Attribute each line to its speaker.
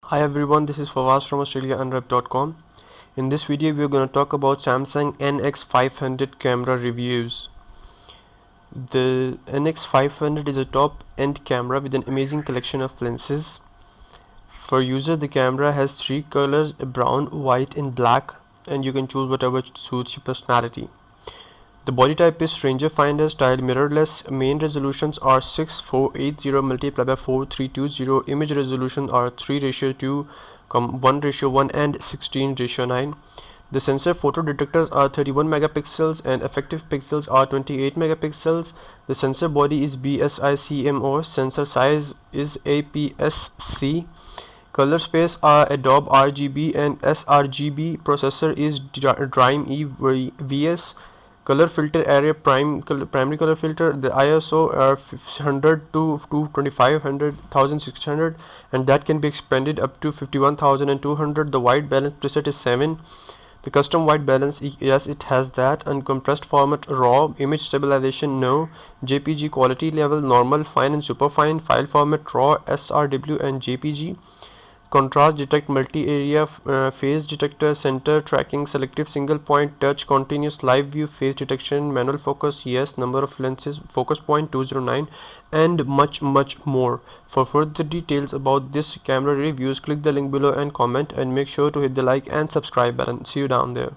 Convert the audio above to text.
Speaker 1: Hi everyone, this is Fawaz from AustraliaUnwrapped.com. In this video, we are going to talk about Samsung NX500 camera reviews. The NX500 is a top-end camera with an amazing collection of lenses. For user, the camera has three colors: brown, white, and black, and you can choose whatever suits your personality. The body type is Stranger Finder style mirrorless. Main resolutions are 6480 multiplied by 4320. Image resolution are 3:2, 1:1 and 16:9. The sensor photo detectors are 31 megapixels and effective pixels are 28 megapixels. The sensor body is BSICMO. Sensor size is APS-C. Color space are Adobe RGB and sRGB. Processor is Dream EVS. Color filter area primary color filter. The ISO are 100 to 2500 1600, and that can be expanded up to 51200. The white balance preset is 7. The custom white balance, yes, it has that. Uncompressed format raw. Image stabilization no. JPG quality level normal, fine and superfine. File format raw, sRW and JPG. Contrast detect multi-area phase detector, center tracking, selective single point, touch, continuous live view, phase detection, manual focus, yes, number of lenses, focus point 209, and much more. For further details about this camera reviews, click the link below and comment, and make sure to hit the like and subscribe button. See you down there.